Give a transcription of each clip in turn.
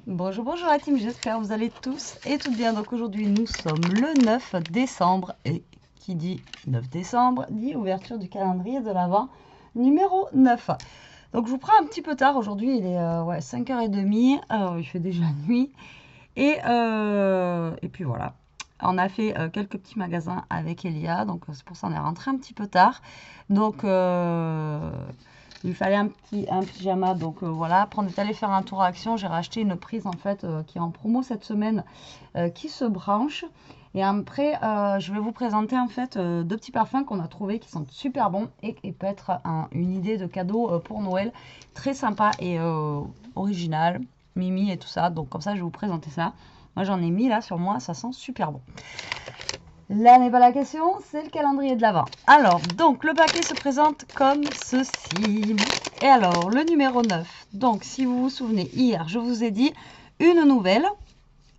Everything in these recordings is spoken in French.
Bonjour, bonjour la team, j'espère que vous allez tous et toutes bien. Donc aujourd'hui nous sommes le 9 décembre et qui dit 9 décembre dit ouverture du calendrier de l'Avent numéro 9. Donc je vous prends un petit peu tard, aujourd'hui il est 5h30, il fait déjà nuit et puis voilà. On a fait quelques petits magasins avec Elia, donc c'est pour ça qu'on est rentré un petit peu tard. Donc il fallait un pyjama, donc voilà. Après on est allé faire un tour à Action, j'ai racheté une prise en fait qui est en promo cette semaine, qui se branche. Et après je vais vous présenter en fait deux petits parfums qu'on a trouvés qui sont super bons et qui peut être une idée de cadeau pour Noël, très sympa et original, Mimi et tout ça. Donc comme ça je vais vous présenter ça. Moi j'en ai mis là sur moi, ça sent super bon. Là n'est pas la question, c'est le calendrier de l'Avent. Alors, donc le paquet se présente comme ceci. Et alors, le numéro 9. Donc, si vous vous souvenez, hier, je vous ai dit une nouvelle.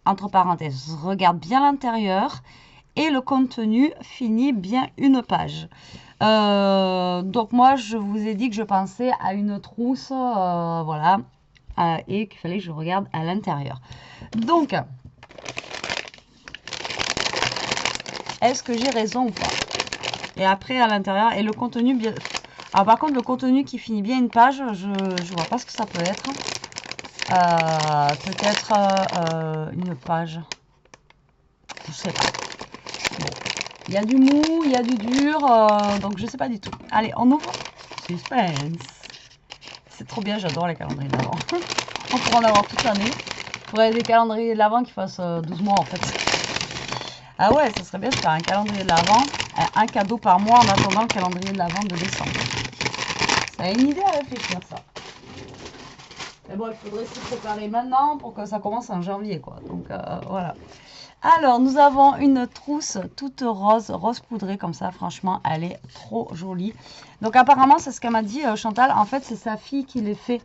Entre parenthèses, regarde bien l'intérieur. Et le contenu finit bien une page. Donc, moi, je vous ai dit que je pensais à une trousse, voilà. Et qu'il fallait que je regarde à l'intérieur. Donc, est-ce que j'ai raison ou pas? Et après, à l'intérieur, et le contenu bien... Alors, par contre, le contenu qui finit bien une page, je vois pas ce que ça peut être. Peut-être une page. Je sais pas. Bon. Il y a du mou, il y a du dur, donc je sais pas du tout. Allez, on ouvre. Suspense. C'est trop bien, j'adore les calendriers de l'Avent. On pourrait en avoir toute l'année. Il faudrait des calendriers de l'Avent qui fassent 12 mois en fait. Ah ouais, ça serait bien de faire un calendrier de l'Avent, un cadeau par mois en attendant le calendrier de l'Avent de décembre. Ça une idée à réfléchir ça. Mais bon, il faudrait s'y préparer maintenant pour que ça commence en janvier quoi. Donc voilà. Alors, nous avons une trousse toute rose, rose poudrée comme ça. Franchement, elle est trop jolie. Donc apparemment, c'est ce qu'elle m'a dit Chantal. En fait, c'est sa fille qui les fait.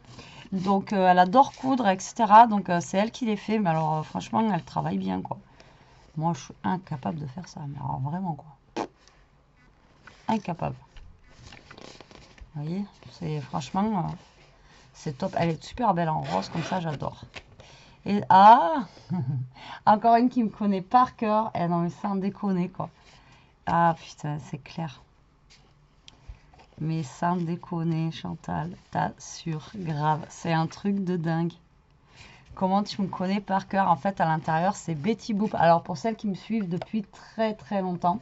Donc elle adore coudre, etc. Donc c'est elle qui les fait. Mais alors franchement, elle travaille bien quoi. Moi, je suis incapable de faire ça. Mais alors, vraiment, quoi. Incapable. Vous voyez, c'est franchement, c'est top. Elle est super belle en rose, comme ça, j'adore. Et encore une qui me connaît par cœur. Et non, mais sans déconner, quoi. Ah, putain, c'est clair. Mais sans déconner, Chantal, t'assures, grave. C'est un truc de dingue. Comment tu me connais par cœur? En fait, à l'intérieur, c'est Betty Boop. Alors, pour celles qui me suivent depuis très très longtemps,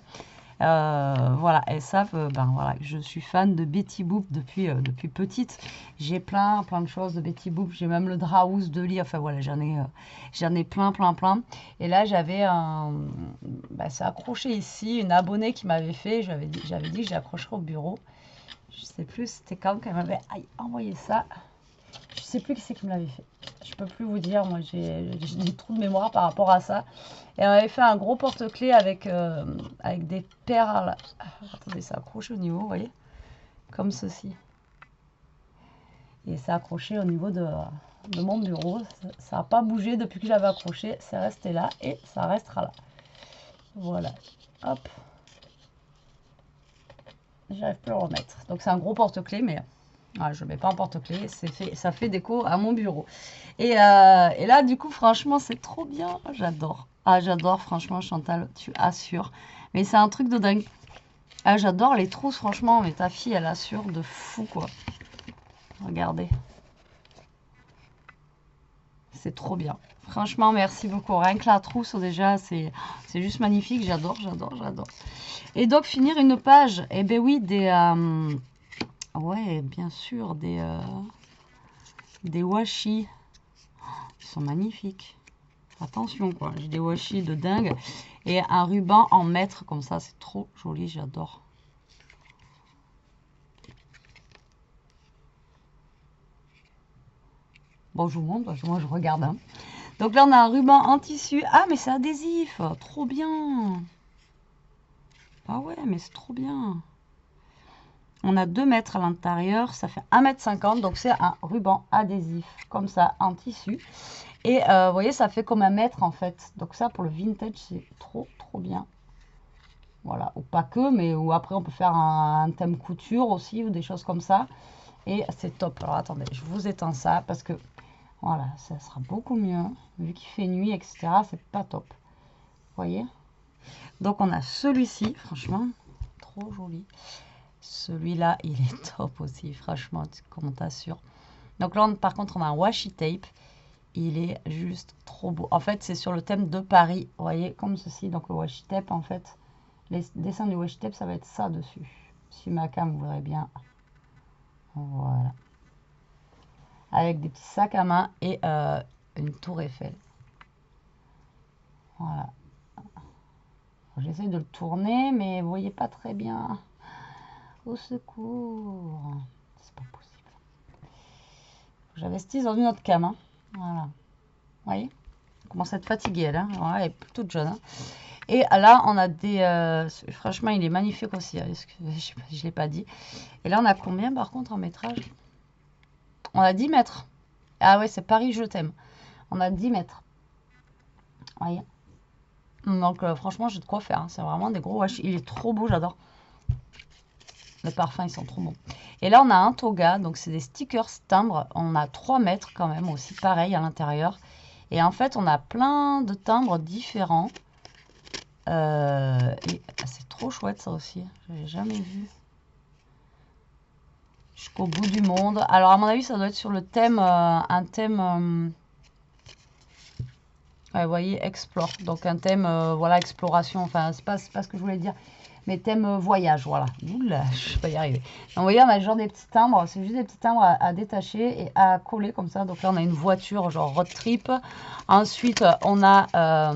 voilà, elles savent, ben voilà, je suis fan de Betty Boop depuis petite. J'ai plein de choses de Betty Boop. J'ai même le Drahouse de lit. Enfin voilà, j'en ai plein. Et là, j'avais c'est accroché ici, une abonnée qui m'avait fait. J'avais dit que j'accrocherais au bureau. Je sais plus, c'était quand qu'elle m'avait envoyé ça. Je sais plus qui c'est qui me l'avait fait. Je peux plus vous dire, moi j'ai des trous de mémoire par rapport à ça. Et on avait fait un gros porte-clés avec des perles. Attendez, ça accroché au niveau, vous voyez, comme ceci. Et c'est accroché au niveau de mon bureau. Ça n'a pas bougé depuis que j'avais accroché. C'est resté là et ça restera là. Voilà. Hop. J'arrive plus à le remettre. Donc c'est un gros porte-clés, mais... Ah, je ne mets pas en porte-clés, ça fait déco à mon bureau. Et là, du coup, franchement, c'est trop bien. J'adore. Ah, j'adore, franchement, Chantal, tu assures. Mais c'est un truc de dingue. Ah, j'adore les trousses, franchement. Mais ta fille, elle assure de fou, quoi. Regardez. C'est trop bien. Franchement, merci beaucoup. Rien que la trousse, déjà, c'est juste magnifique. J'adore. Et donc, finir une page. Eh ben oui, ouais, bien sûr, des washi. Ils sont magnifiques. Attention, quoi. J'ai des washi de dingue. Et un ruban en mètre, comme ça. C'est trop joli, j'adore. Bon, je vous montre, parce que moi, je regarde. Hein. Donc là, on a un ruban en tissu. Ah, mais c'est adhésif. Trop bien. Ah ouais, mais c'est trop bien. On a 2 mètres à l'intérieur, ça fait 1,50 m, donc c'est un ruban adhésif, comme ça, en tissu. Et vous voyez, ça fait comme 1 mètre en fait. Donc ça, pour le vintage, c'est trop bien. Voilà, ou pas que, mais ou après on peut faire un thème couture aussi, ou des choses comme ça. Et c'est top. Alors attendez, je vous étends ça, parce que Voilà, ça sera beaucoup mieux. Vu qu'il fait nuit, etc., c'est pas top. Vous voyez? Donc, on a celui-ci, franchement, trop joli. Celui-là, il est top aussi, franchement, comment t'assures. Donc là, par contre, on a un washi tape. Il est juste trop beau. En fait, c'est sur le thème de Paris. Vous voyez, comme ceci. Donc le washi tape, en fait, les dessins du washi tape, ça va être ça dessus. Si ma cam voudrait bien. Voilà. Avec des petits sacs à main et une tour Eiffel. Voilà. J'essaie de le tourner, mais vous voyez pas très bien. Au secours. C'est pas possible. J'investis dans une autre cam. Hein. Voilà. Vous voyez? Elle commence à être fatiguée, là. Ouais, elle est plutôt jeune. Hein. Et là, on a des... franchement, il est magnifique aussi. Hein, je ne l'ai pas dit. Et là, on a combien, par contre, en métrage? On a 10 mètres. Ah ouais, c'est Paris, je t'aime. On a 10 mètres. Vous voyez? Donc, franchement, j'ai de quoi faire. Hein. C'est vraiment des gros washi. Il est trop beau, j'adore. Les parfums, ils sont trop bons. Et là, on a un toga. Donc, c'est des stickers timbres. On a 3 mètres quand même aussi. Pareil à l'intérieur. Et en fait, on a plein de timbres différents. Et c'est trop chouette ça aussi. J'ai jamais vu. Jusqu'au bout du monde. Alors à mon avis ça doit être sur le thème, un thème, ouais, vous voyez, explore. Donc un thème, voilà, exploration. Enfin c'est pas ce que je voulais dire. Mais thème voyage, voilà. Oula, je vais pas y arriver. Donc, vous voyez, on a genre des petits timbres. C'est juste des petits timbres à détacher et à coller comme ça. Donc là on a une voiture genre road trip. Ensuite on a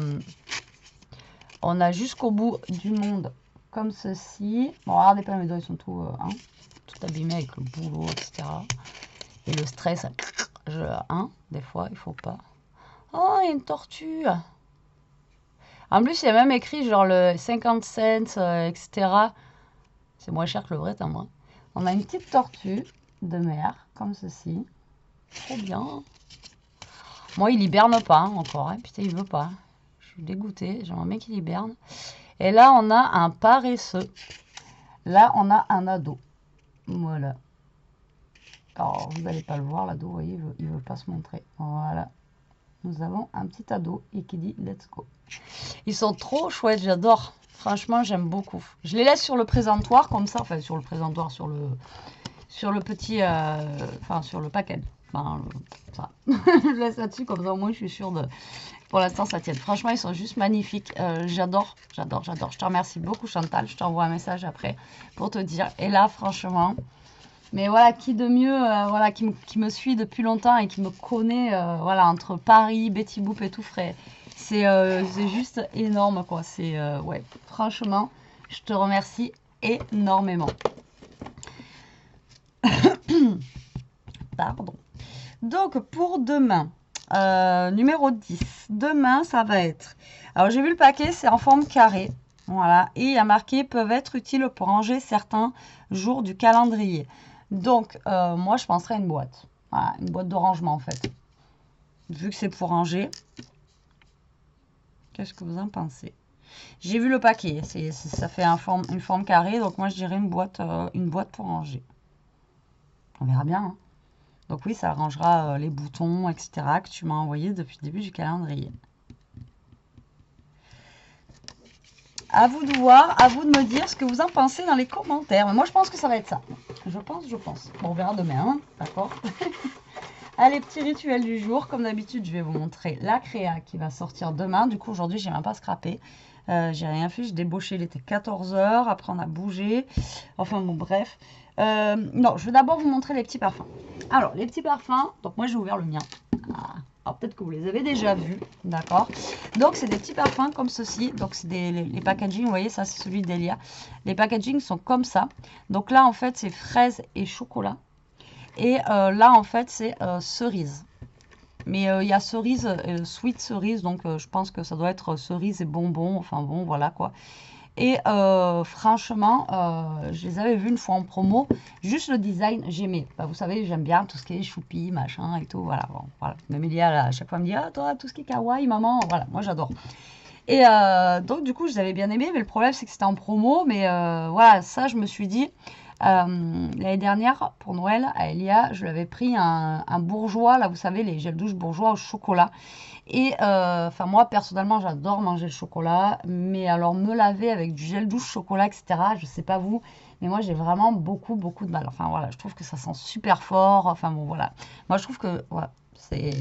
jusqu'au bout du monde comme ceci. Bon, regardez pas, mes doigts, ils sont tout abîmés avec le boulot, etc. Et le stress, des fois, il faut pas. Oh, il y a une tortue. En plus, il y a même écrit genre le 50 cents, etc. C'est moins cher que le vrai timbre. On a une petite tortue de mer, comme ceci. Trop bien. Moi, il hiberne pas encore. Hein. Putain, il veut pas. Je suis dégoûtée. J'aimerais bien qu'il hiberne. Et là, on a un paresseux. Là, on a un ado. Voilà. Alors, vous n'allez pas le voir, l'ado, vous voyez, il veut pas se montrer. Voilà. Nous avons un petit ado et qui dit let's go. Ils sont trop chouettes, j'adore. Franchement, j'aime beaucoup. Je les laisse sur le présentoir, comme ça. Enfin, sur le présentoir, sur le petit... enfin, sur le paquet. Enfin, ça. Je laisse là-dessus, comme ça, au moins, je suis sûre de... Pour l'instant, ça tient. Franchement, ils sont juste magnifiques. J'adore, j'adore, j'adore. Je te remercie beaucoup, Chantal. Je t'envoie un message après pour te dire. Et là, franchement... Mais voilà, qui de mieux, voilà, qui me suit depuis longtemps et qui me connaît, voilà, entre Paris, Betty Boop et tout frais. C'est juste énorme, quoi. C'est, ouais, franchement, je te remercie énormément. Pardon. Donc, pour demain, numéro 10. Demain, ça va être... Alors, j'ai vu le paquet, c'est en forme carrée. Voilà. Et il y a marqué « peuvent être utiles pour ranger certains jours du calendrier ». Donc, moi, je penserais à une boîte. Voilà, une boîte de rangement, en fait. Vu que c'est pour ranger. Qu'est-ce que vous en pensez? J'ai vu le paquet. Ça fait une forme carrée. Donc, moi, je dirais une boîte pour ranger. On verra bien. Hein. Donc, oui, ça rangera les boutons, etc. que tu m'as envoyé depuis le début du calendrier. À vous de voir, à vous de me dire ce que vous en pensez dans les commentaires. Mais moi, je pense que ça va être ça. Je pense. Bon, on verra demain, hein, d'accord. Allez, petit rituel du jour. Comme d'habitude, je vais vous montrer la créa qui va sortir demain. Du coup, aujourd'hui, j'ai même pas scrappé. J'ai rien fait. J'ai débauché, il était 14 h. Après, on a bougé. Enfin, bon, bref. Non, je vais d'abord vous montrer les petits parfums. Alors, les petits parfums. Donc, moi, j'ai ouvert le mien. Alors, peut-être que vous les avez déjà vus, d'accord. Donc, c'est des petits parfums comme ceci. Donc, c'est les packaging, vous voyez, ça, c'est celui d'Elia. Les packaging sont comme ça. Donc, là, en fait, c'est fraise et chocolat. Et là, en fait, c'est cerise. Mais il y a cerise, sweet cerise. Donc, je pense que ça doit être cerise et bonbons. Enfin, bon, voilà, quoi. Et franchement, je les avais vus une fois en promo. Juste le design, j'aimais. Bah, vous savez, j'aime bien tout ce qui est choupi, machin et tout. Voilà, bon, voilà. Même il y a à chaque fois, elle me dit, ah, toi, tout ce qui est kawaii, maman. Voilà, moi, j'adore. Et donc, du coup, je les avais bien aimés. Mais le problème, c'est que c'était en promo. Mais voilà, ça, je me suis dit, L'année dernière, pour Noël, à Elia, je lui avais pris un bourgeois, là, vous savez, les gels douche bourgeois au chocolat. Et enfin, moi, personnellement, j'adore manger le chocolat. Mais alors, me laver avec du gel douche chocolat, etc., je sais pas vous, mais moi, j'ai vraiment beaucoup de mal. Enfin, voilà, je trouve que ça sent super fort. Enfin, bon, voilà. Moi, je trouve que, voilà, c'est...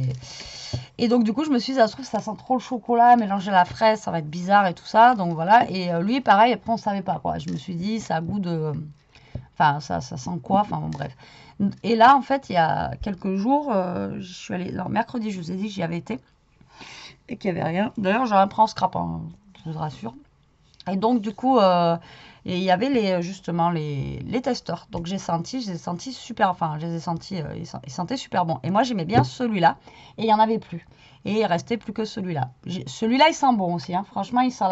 Et donc, du coup, je me suis dit, ça se trouve, ça sent trop le chocolat, mélanger à la fraise, ça va être bizarre et tout ça. Donc, voilà. Et lui, pareil, après, on savait pas, quoi. Je me suis dit, ça a goût de... Enfin, ça sent quoi? Enfin, bon, bref. Et là, en fait, il y a quelques jours, je suis allée... Non, mercredi, je vous ai dit que j'y avais été. Et qu'il n'y avait rien. D'ailleurs, j'en prends en scrap, hein, je vous rassure. Et donc, du coup, il y avait justement les testeurs. Donc, je les ai sentis super, enfin, je les ai sentis, ils sentaient super bon. Et moi, j'aimais bien celui-là. Et il n'y en avait plus. Et il restait plus que celui-là. Celui-là, il sent bon aussi, hein. Franchement, il sent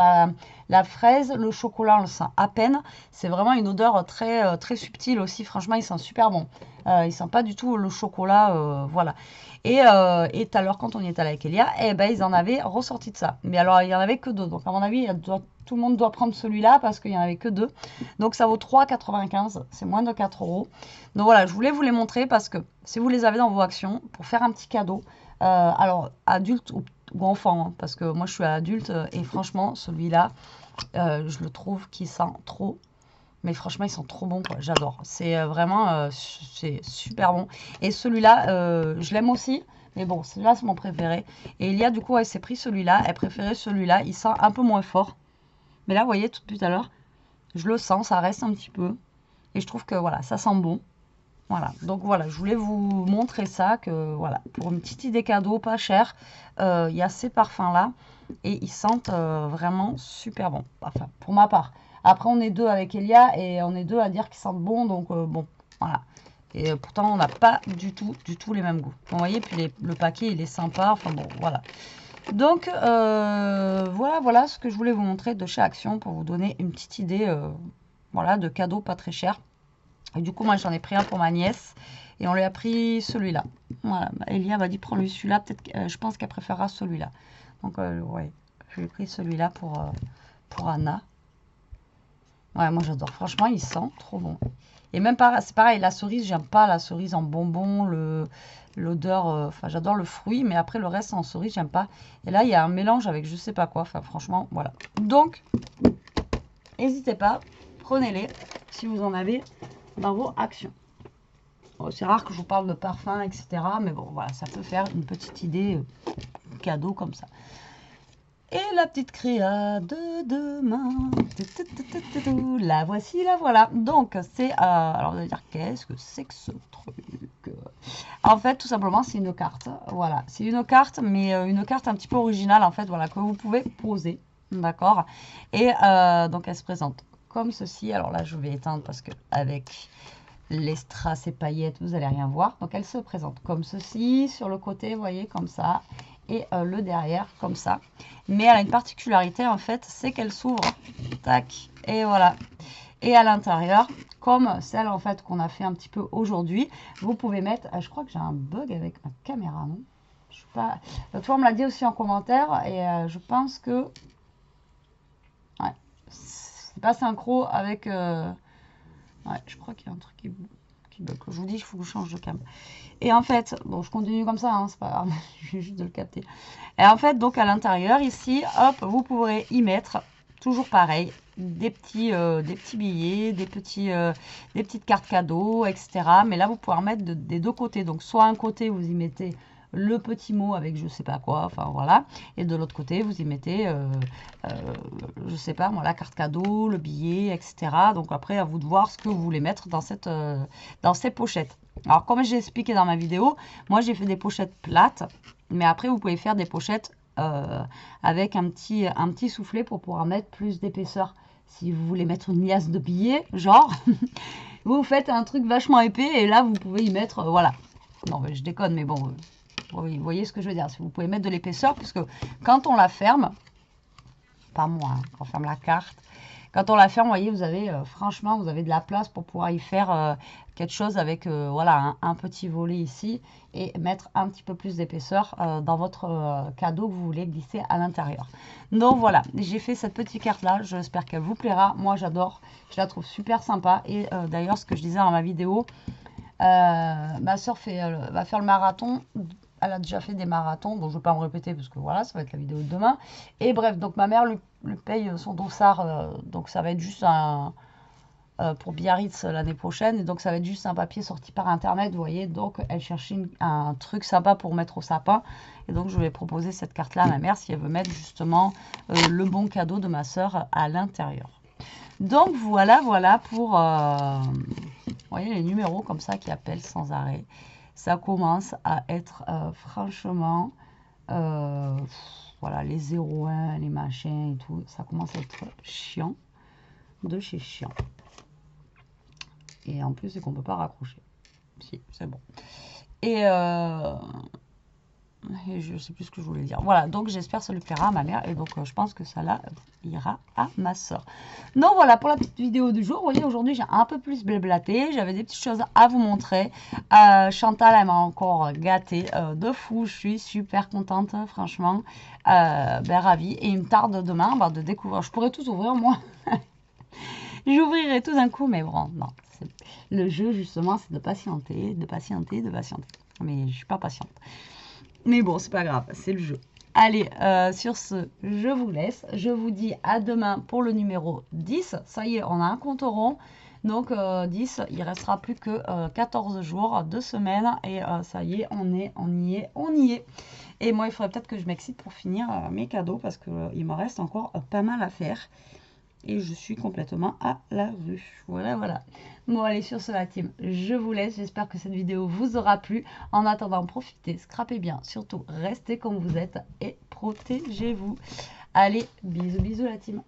la fraise, le chocolat, on le sent à peine. C'est vraiment une odeur très subtile aussi. Franchement, il sent super bon. Il sent pas du tout le chocolat, voilà. Et tout à l'heure, quand on y est allé avec Elia, eh ben, ils en avaient ressorti de ça. Mais alors, il n'y en avait que 2. Donc, à mon avis, tout le monde doit prendre celui-là parce qu'il n'y en avait que 2. Donc, ça vaut 3,95 €. C'est moins de 4 €. Donc, voilà, je voulais vous les montrer parce que si vous les avez dans vos actions, pour faire un petit cadeau, alors, adulte ou enfant, hein, parce que moi, je suis adulte et franchement, celui-là, je le trouve qu'il sent trop. Mais franchement, ils sont trop bons, quoi. J'adore. C'est vraiment, c'est super bon. Et celui-là, je l'aime aussi. Mais bon, celui-là, c'est mon préféré. Et il y a du coup, elle s'est pris celui-là. Elle préférait celui-là. Il sent un peu moins fort. Mais là, vous voyez, tout à l'heure, je le sens. Ça reste un petit peu. Et je trouve que, voilà, ça sent bon. Voilà. Donc, voilà, je voulais vous montrer ça. Que, voilà, pour une petite idée cadeau, pas cher, il y a ces parfums-là. Et ils sentent vraiment super bon. Enfin, pour ma part. Après, on est 2 avec Elia et on est 2 à dire qu'ils sentent bon. Donc, bon, voilà. Et pourtant, on n'a pas du tout les mêmes goûts. Vous voyez, puis le paquet, il est sympa. Enfin, bon, voilà. Donc, voilà ce que je voulais vous montrer de chez Action pour vous donner une petite idée, voilà, de cadeau pas très cher. Et du coup, moi, j'en ai pris un pour ma nièce. Et on lui a pris celui-là. Voilà. Elia m'a dit, prends-lui celui-là. Peut-être, je pense qu'elle préférera celui-là. Donc, ouais, je lui ai pris celui-là pour Anna. Ouais, moi j'adore. Franchement, il sent trop bon. Et même c'est pareil, la cerise, j'aime pas la cerise en bonbon, l'odeur, enfin j'adore le fruit, mais après le reste en cerise, j'aime pas. Et là, il y a un mélange avec je sais pas quoi. Enfin, franchement, voilà. Donc, n'hésitez pas, prenez-les si vous en avez dans vos actions. Bon, c'est rare que je vous parle de parfum, etc. Mais bon, voilà, ça peut faire une petite idée cadeau comme ça. Et la petite créa de demain, la voici, la voilà. Donc, c'est, alors vous allez dire, qu'est-ce que c'est que ce truc? En fait, tout simplement, c'est une carte. Voilà, c'est une carte, mais une carte un petit peu originale, en fait, voilà, que vous pouvez poser, d'accord? Et donc, elle se présente comme ceci. Alors là, je vais éteindre parce que avec les strass et paillettes, vous n'allez rien voir. Donc, elle se présente comme ceci, sur le côté, vous voyez, comme ça. Et le derrière comme ça. Mais elle a une particularité en fait, c'est qu'elle s'ouvre. Tac. Et voilà. Et à l'intérieur, comme celle en fait qu'on a fait un petit peu aujourd'hui, vous pouvez mettre, je crois que j'ai un bug avec ma caméra, non? Je sais pas. L'autre fois on me l'a dit aussi en commentaire et je pense que ouais, c'est pas synchro avec ouais, je crois qu'il y a un truc qui bug. Je vous dis, il faut que je change de cam. Et en fait, bon, je continue comme ça, hein, c'est pas grave, je vais juste de le capter. Et en fait, donc à l'intérieur, ici, hop, vous pourrez y mettre, toujours pareil, des petits billets, des petites cartes cadeaux, etc. Mais là, vous pouvez en mettre des deux côtés. Donc, soit un côté, vous y mettez le petit mot avec je sais pas quoi, enfin voilà. Et de l'autre côté, vous y mettez, je sais pas moi, la carte cadeau, le billet, etc. Donc après, à vous de voir ce que vous voulez mettre dans ces pochettes. Alors, comme j'ai expliqué dans ma vidéo, moi j'ai fait des pochettes plates, mais après vous pouvez faire des pochettes avec un petit soufflet pour pouvoir mettre plus d'épaisseur. Si vous voulez mettre une liasse de billets, genre, vous faites un truc vachement épais et là vous pouvez y mettre, voilà. Non, mais je déconne, mais bon, vous voyez ce que je veux dire. Si vous pouvez mettre de l'épaisseur, puisque quand on la ferme, pas moi, hein, quand on ferme la carte, Quand on la ferme, vous voyez, vous avez, franchement, vous avez de la place pour pouvoir y faire quelque chose avec, voilà, un petit volet ici et mettre un petit peu plus d'épaisseur dans votre cadeau que vous voulez glisser à l'intérieur. Donc voilà, j'ai fait cette petite carte là, j'espère qu'elle vous plaira. Moi j'adore, je la trouve super sympa et d'ailleurs ce que je disais dans ma vidéo, ma soeur va faire le marathon. Elle a déjà fait des marathons, donc je ne vais pas me répéter parce que voilà, ça va être la vidéo de demain. Et bref, donc ma mère lui paye son dossard, donc ça va être juste pour Biarritz l'année prochaine. Et donc ça va être juste un papier sorti par internet, vous voyez. Donc elle cherchait un truc sympa pour mettre au sapin. Et donc je vais proposer cette carte-là à ma mère si elle veut mettre justement le bon cadeau de ma soeur à l'intérieur. Donc voilà pour... vous voyez les numéros comme ça qui appellent sans arrêt. Ça commence à être franchement, voilà, les 01, les machins et tout, ça commence à être chiant, de chez chiant. Et en plus, c'est qu'on ne peut pas raccrocher. Si, c'est bon. Et je ne sais plus ce que je voulais dire. Voilà, donc j'espère que ça lui plaira à ma mère. Et donc, je pense que ça là ira à ma soeur. Donc voilà pour la petite vidéo du jour. Vous voyez, aujourd'hui, j'ai un peu plus blablaté. J'avais des petites choses à vous montrer. Chantal, elle m'a encore gâtée de fou. Je suis super contente, franchement. Ravie. Et il me tarde demain de découvrir. Je pourrais tout ouvrir, moi. J'ouvrirai tout d'un coup, mais bon, non. Le jeu, justement, c'est de patienter, de patienter, de patienter. Mais je suis pas patiente. Mais bon, c'est pas grave, c'est le jeu. Allez, sur ce, je vous laisse. Je vous dis à demain pour le numéro 10. Ça y est, on a un compte rond. Donc 10, il restera plus que 14 jours, 2 semaines. Et ça y est, on y est. Et moi, il faudrait peut-être que je m'excite pour finir mes cadeaux parce qu'il me reste encore pas mal à faire. Et je suis complètement à la rue. Voilà. Bon, allez, sur ce, la team, je vous laisse. J'espère que cette vidéo vous aura plu. En attendant, profitez, scrapez bien. Surtout, restez comme vous êtes et protégez-vous. Allez, bisous, la team.